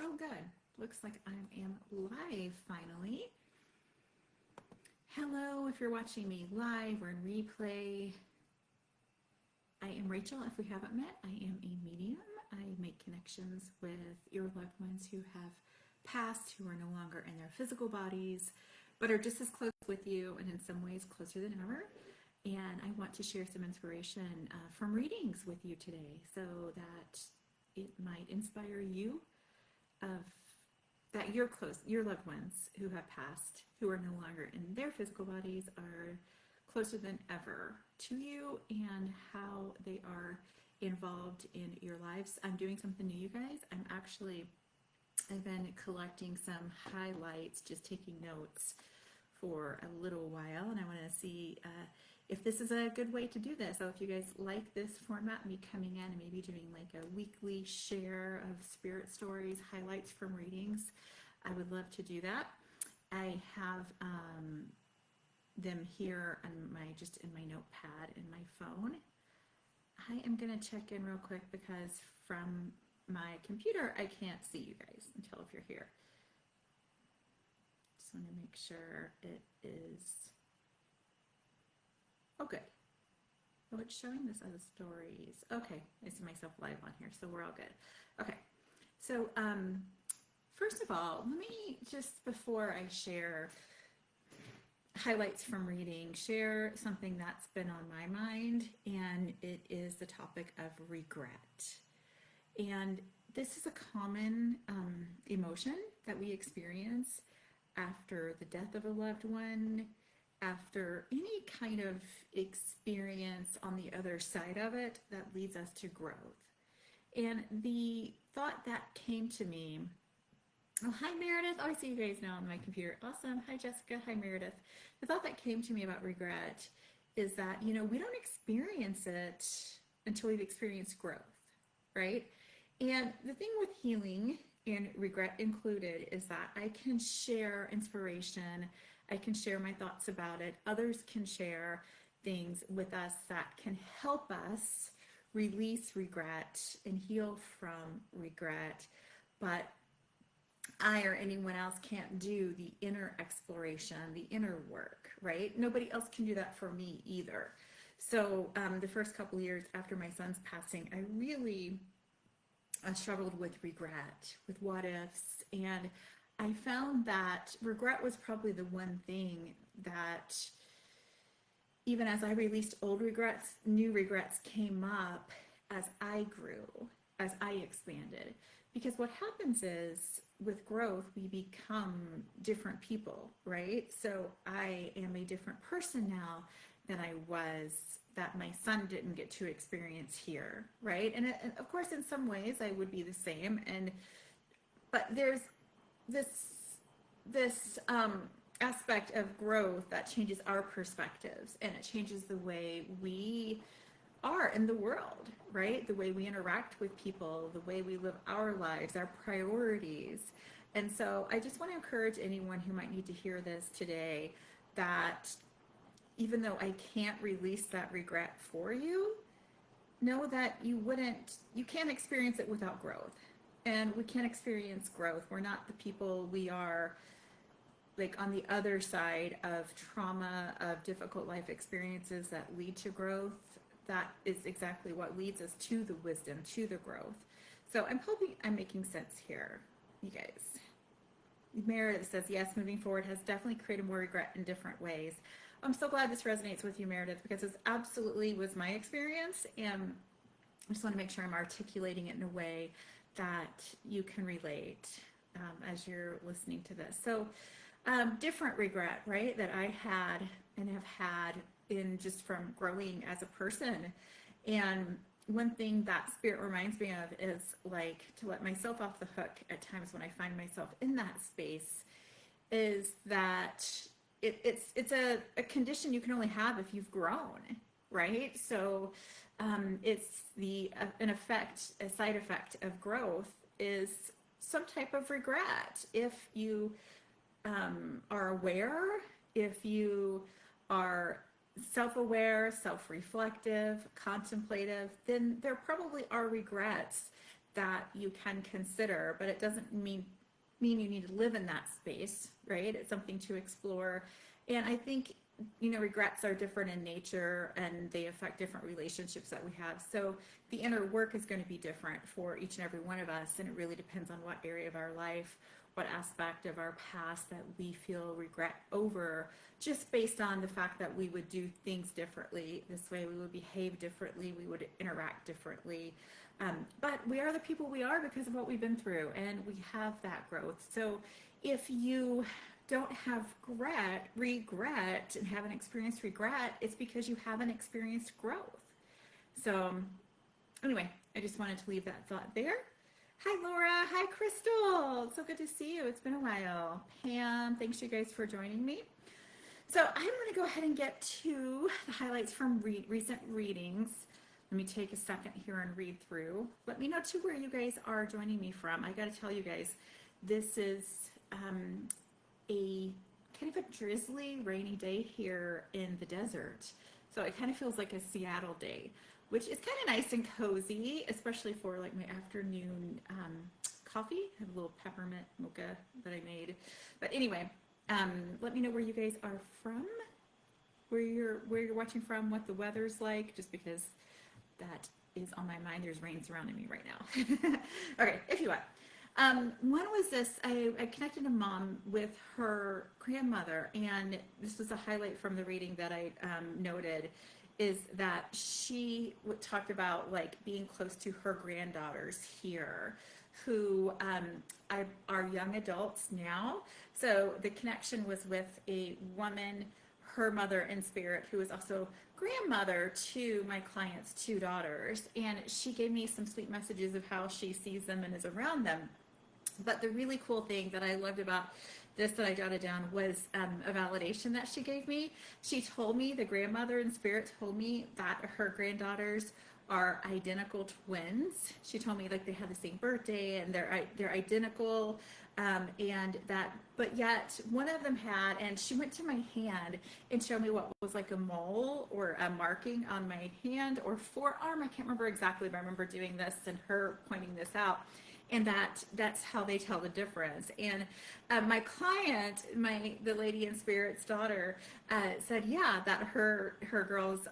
Oh, good. Looks like I am live finally. Hello, if you're watching me live or in replay. I am Rachel. If we haven't met, I am a medium. I make connections with your loved ones who have passed, who are no longer in their physical bodies, but are just as close with you and in some ways closer than ever. And I want to share some inspiration from readings with you today so that it might inspire you of that your loved ones who have passed, who are no longer in their physical bodies, are closer than ever to you and how they are involved in your lives. I'm doing something new, you guys. I've been collecting some highlights, just taking notes for a little while, and I want to see if this is a good way to do this. So if you guys like this format, me coming in and maybe doing like a weekly share of spirit stories, highlights from readings, I would love to do that. I have them here on in my notepad in my phone. I am gonna check in real quick because from my computer I can't see you guys until if you're here. Just want to make sure it is. Oh, good. Oh, it's showing this as stories. Okay, I see myself live on here, so we're all good. Okay, so first of all, let me just before I share highlights from reading, share something that's been on my mind, and it is the topic of regret. And this is a common emotion that we experience after the death of a loved one, after any kind of experience on the other side of it that leads us to growth. And the thought that came to me, oh, hi Meredith. Oh, I see you guys now on my computer. Awesome. Hi Jessica. Hi Meredith. The thought that came to me about regret is that, we don't experience it until we've experienced growth, right? And the thing with healing and regret included is that I can share inspiration. I can share my thoughts about it. Others can share things with us that can help us release regret and heal from regret. But I or anyone else can't do the inner exploration, the inner work, right? Nobody else can do that for me either. So the first couple years after my son's passing, I really struggled with regret, with what ifs, and I found that regret was probably the one thing that even as I released old regrets, new regrets came up as I grew, as I expanded. Because what happens is with growth, we become different people, right? So I am a different person now than I was that my son didn't get to experience here, right? And of course, in some ways, I would be the same. But there's this aspect of growth that changes our perspectives, and it changes the way we are in the world, right? The way we interact with people, the way we live our lives, our priorities. And so I just want to encourage anyone who might need to hear this today that even though I can't release that regret for you, know that you can't experience it without growth. And we can't experience growth. We're not the people we are like on the other side of trauma, of difficult life experiences that lead to growth. That is exactly what leads us to the wisdom, to the growth. So I'm hoping I'm making sense here, you guys. Meredith says, yes, moving forward has definitely created more regret in different ways. I'm so glad this resonates with you, Meredith, because this absolutely was my experience. And I just want to make sure I'm articulating it in a way that you can relate as you're listening to this. So different regret, right, that I had and have had in just from growing as a person. And one thing that spirit reminds me of is like to let myself off the hook at times when I find myself in that space, is that it's a condition you can only have if you've grown, right? So it's a side effect of growth is some type of regret. If you are aware, if you are self-aware, self-reflective, contemplative, then there probably are regrets that you can consider, but it doesn't mean you need to live in that space, right? It's something to explore. And I think, regrets are different in nature and they affect different relationships that we have. So the inner work is going to be different for each and every one of us. And it really depends on what area of our life, what aspect of our past that we feel regret over, just based on the fact that we would do things differently. This way we would behave differently, we would interact differently. But we are the people we are because of what we've been through, and we have that growth. So if you don't have regret and haven't experienced regret, it's because you haven't experienced growth. So anyway, I just wanted to leave that thought there. Hi, Laura. Hi, Crystal. So good to see you. It's been a while. Pam, thanks you guys for joining me. So I'm going to go ahead and get to the highlights from recent readings. Let me take a second here and read through. Let me know too where you guys are joining me from. I got to tell you guys, this is a kind of a drizzly, rainy day here in the desert. So it kind of feels like a Seattle day, which is kind of nice and cozy, especially for like my afternoon coffee. I have a little peppermint mocha that I made. But anyway, let me know where you guys are from, where you're watching from, what the weather's like, just because that is on my mind. There's rain surrounding me right now. Okay, if you want. One was this, I connected a mom with her grandmother, and this was a highlight from the reading that I noted, is that she talked about like being close to her granddaughters here, who are young adults now. So the connection was with a woman, her mother in spirit, who is also grandmother to my client's two daughters. And she gave me some sweet messages of how she sees them and is around them. But the really cool thing that I loved about this that I jotted down was a validation that she gave me. She told me, the grandmother in spirit told me that her granddaughters are identical twins. She told me like they have the same birthday and they're identical, and that, but yet one of them had, and she went to my hand and showed me what was like a mole or a marking on my hand or forearm. I can't remember exactly, but I remember doing this and her pointing this out. And that's how they tell the difference. And my client, the lady in spirit's daughter, said, yeah, that her girls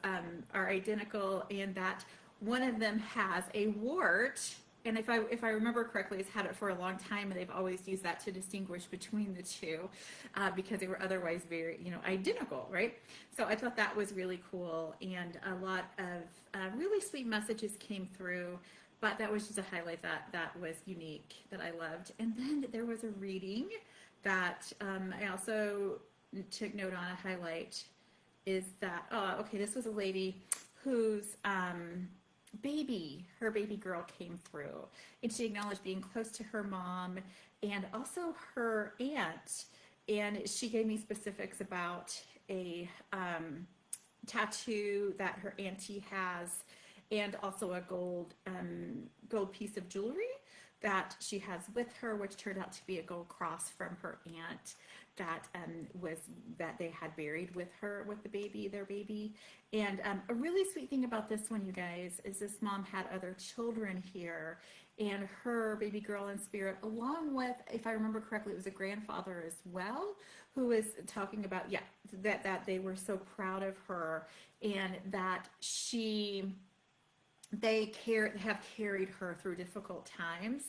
are identical, and that one of them has a wart. And if I remember correctly, it's had it for a long time, and they've always used that to distinguish between the two, because they were otherwise very, identical, right? So I thought that was really cool, and a lot of really sweet messages came through. But that was just a highlight that was unique, that I loved. And then there was a reading that I also took note on. A highlight is that, this was a lady whose her baby girl came through. And she acknowledged being close to her mom and also her aunt. And she gave me specifics about a tattoo that her auntie has, and also a gold piece of jewelry that she has with her, which turned out to be a gold cross from her aunt that they had buried with their baby. And a really sweet thing about this one, you guys, is this mom had other children here, and her baby girl in spirit, along with, if I remember correctly, it was a grandfather as well, who was talking about, that they were so proud of her, and that they have carried her through difficult times,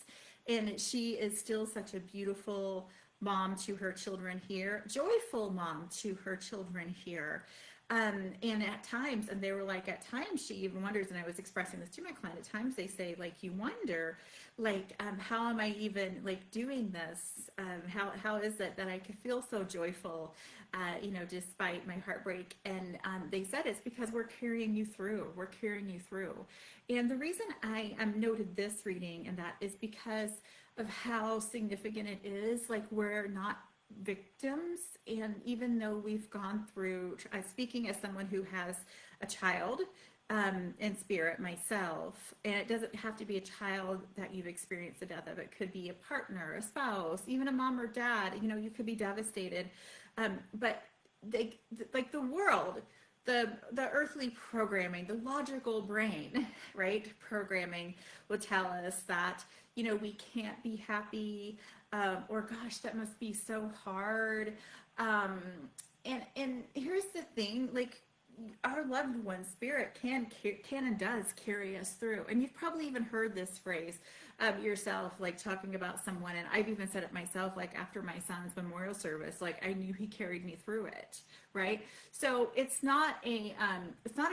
and she is still such a beautiful mom to her children here, joyful mom to her children here. And at times, and they were like, at times she even wonders, and I was expressing this to my client, at times they say, like, you wonder, like, how am I even like doing this? How is it that I can feel so joyful, despite my heartbreak? And they said it's because we're carrying you through. We're carrying you through. And the reason I noted this reading and that is because of how significant it is. Like, we're not victims, and even though we've gone through, speaking as someone who has a child in spirit myself, and it doesn't have to be a child that you've experienced the death of. It could be a partner, a spouse, even a mom or dad. You could be devastated, but like the world the earthly programming, the logical brain, right? Programming will tell us that, you know, we can't be happy, or gosh, that must be so hard. Um, and here's the thing, like our loved one spirit can and does carry us through. And you've probably even heard this phrase yourself, like talking about someone, and I've even said it myself, like after my son's memorial service, like I knew he carried me through it, right? So it's not a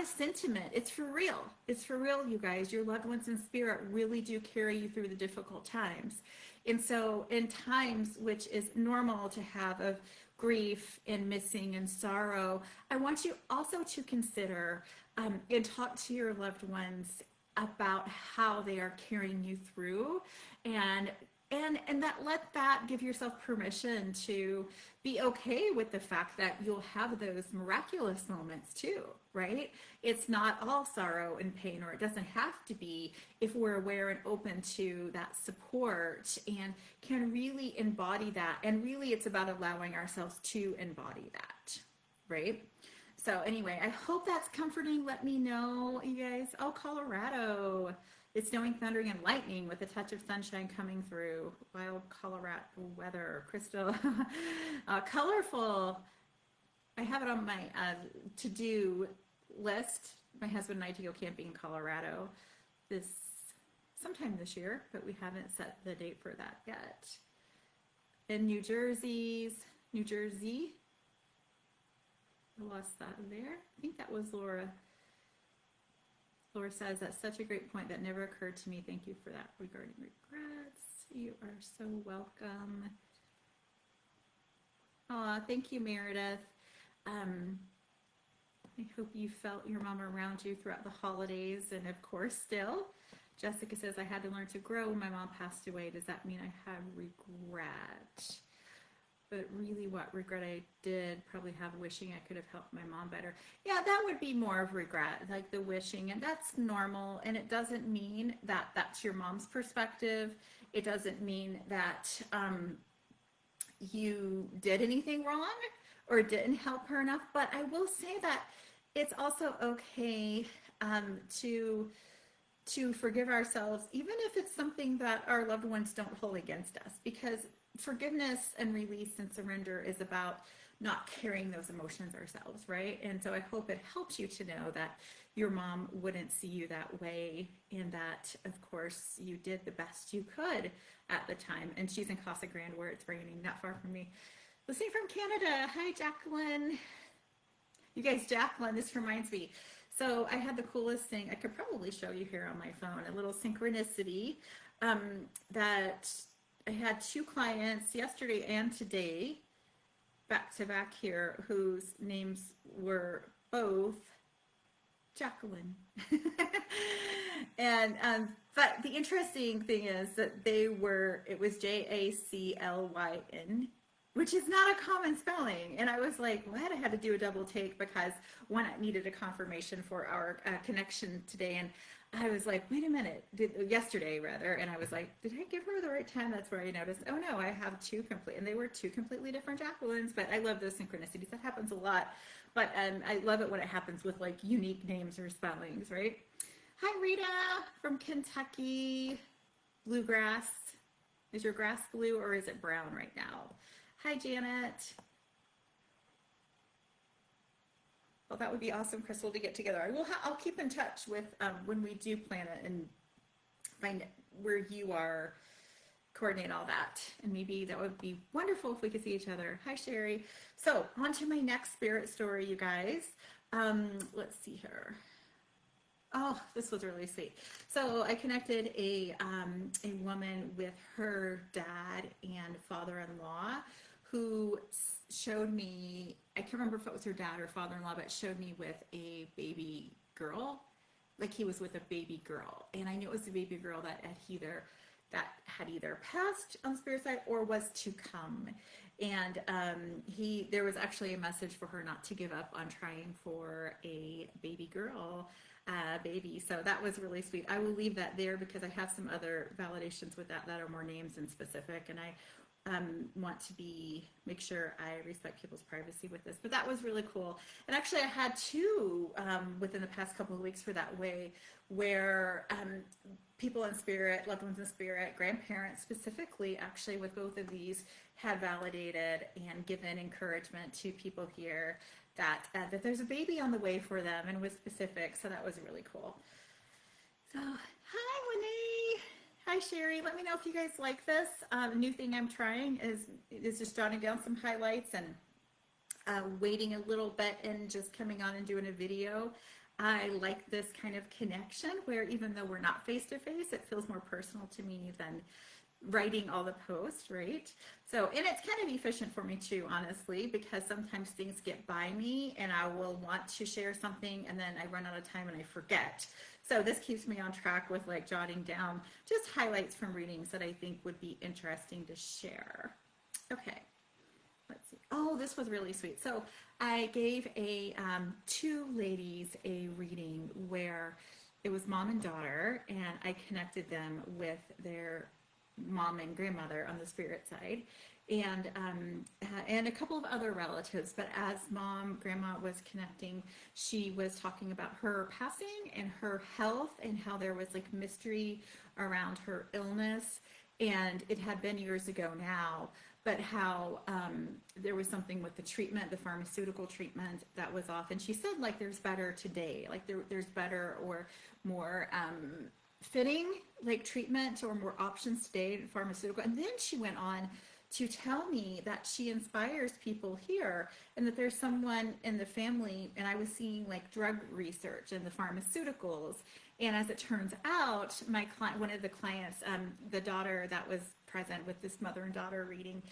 sentiment, it's for real. It's for real, you guys. Your loved ones in spirit really do carry you through the difficult times. And so in times which is normal to have of grief and missing and sorrow, I want you also to consider and talk to your loved ones about how they are carrying you through, and that let that give yourself permission to be okay with the fact that you'll have those miraculous moments too, right? It's not all sorrow and pain, or it doesn't have to be, if we're aware and open to that support and can really embody that. And really it's about allowing ourselves to embody that, right? So anyway, I hope that's comforting. Let me know, you guys. Oh, Colorado. It's snowing, thundering, and lightning with a touch of sunshine coming through. Wild Colorado weather. Crystal. Colorful. I have it on my to-do list. My husband and I to go camping in Colorado sometime this year, but we haven't set the date for that yet. In New Jersey. I lost that there. I think that was Laura. Laura says, that's such a great point that never occurred to me. Thank you for that regarding regrets. You are so welcome. Thank you, Meredith. I hope you felt your mom around you throughout the holidays, and of course still. Jessica says, I had to learn to grow when my mom passed away. Does that mean I have regret? But really what regret I did probably have wishing I could have helped my mom better. Yeah, that would be more of regret, like the wishing, and that's normal. And it doesn't mean that that's your mom's perspective. It doesn't mean that you did anything wrong or didn't help her enough. But I will say that it's also okay to forgive ourselves, even if it's something that our loved ones don't hold against us, because forgiveness and release and surrender is about not carrying those emotions ourselves, right? And so I hope it helps you to know that your mom wouldn't see you that way, and that, of course, you did the best you could at the time. And she's in Casa Grande, where it's raining, not far from me. Listening from Canada. Hi, Jacqueline. You guys, Jacqueline, this reminds me. So I had the coolest thing. I could probably show you here on my phone, a little synchronicity that I had 2 clients yesterday and today, back to back here, whose names were both Jacqueline. And but the interesting thing is that it was Jaclyn, which is not a common spelling. And I was like, what? I had to do a double take because one, I needed a confirmation for our connection today. And I was like, wait a minute, yesterday rather. And I was like, did I give her the right time? That's where I noticed, oh no, I have 2 complete, and they were 2 completely different Jacquelines. But I love those synchronicities. That happens a lot. But I love it when it happens with like unique names or spellings, right? Hi, Rita from Kentucky. Bluegrass. Is your grass blue or is it brown right now? Hi, Janet. Well, that would be awesome, Crystal, to get together. I'll keep in touch with when we do plan it and find where you are, coordinate all that. And maybe that would be wonderful if we could see each other. Hi, Sherry. So on to my next spirit story, you guys. Let's see here. Oh, this was really sweet. So I connected a woman with her dad and father-in-law who showed me, I can't remember if it was her dad or father-in-law, but showed me with a baby girl. Like he was with a baby girl. And I knew it was a baby girl that had either passed on the spirit side or was to come. And there was actually a message for her not to give up on trying for a baby girl. Baby. So that was really sweet. I will leave that there because I have some other validations with that are more names and specific, and I want to make sure I respect people's privacy with this, but that was really cool. And actually I had two within the past couple of weeks for that way, where people in spirit, loved ones in spirit, grandparents specifically, actually with both of these, had validated and given encouragement to people here that there's a baby on the way for them, and was specific. So that was really cool. So hi Winnie, hi Sherry. Let me know if you guys like this. New thing I'm trying is just jotting down some highlights and waiting a little bit and just coming on and doing a video. I like this kind of connection where even though we're not face to face, it feels more personal to me than writing all the posts, right? So, and it's kind of efficient for me too, honestly, because sometimes things get by me and I will want to share something and then I run out of time and I forget. So this keeps me on track with like jotting down just highlights from readings that I think would be interesting to share. Okay. Let's see. Oh, this was really sweet. So I gave two ladies a reading where it was mom and daughter, and I connected them with their mom and grandmother on the spirit side, and a couple of other relatives. But as grandma was connecting, she was talking about her passing and her health and how there was like mystery around her illness, and it had been years ago now, but how there was something with the treatment, the pharmaceutical treatment that was off. And she said like there's better today, like there's better or more fitting like treatment or more options today in pharmaceutical. And then she went on to tell me that she inspires people here, and that there's someone in the family, and I was seeing like drug research and the pharmaceuticals. And as it turns out, my client, one of the clients, the daughter that was present with this mother and daughter reading,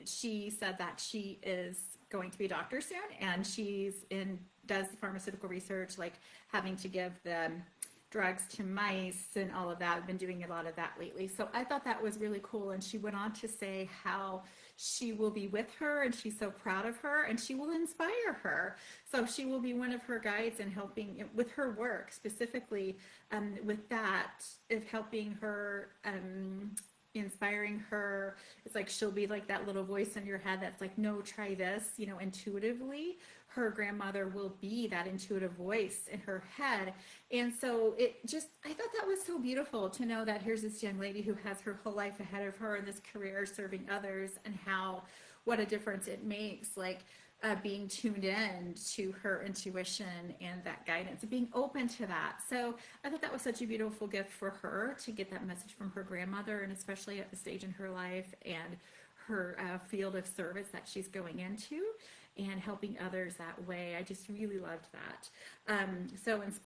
she said that she is going to be a doctor soon, and does pharmaceutical research, like having to give them drugs to mice and all of that. I've been doing a lot of that lately. So I thought that was really cool. And she went on to say how she will be with her and she's so proud of her and she will inspire her. So she will be one of her guides in helping with her work, specifically with that, of helping her, inspiring her. It's like she'll be like that little voice in your head that's like, no, try this, intuitively. Her grandmother will be that intuitive voice in her head. And so I thought that was so beautiful to know that here's this young lady who has her whole life ahead of her in this career serving others, and what a difference it makes, like being tuned in to her intuition and that guidance and being open to that. So I thought that was such a beautiful gift for her to get that message from her grandmother, and especially at the stage in her life and her field of service that she's going into and helping others that way. I just really loved that. So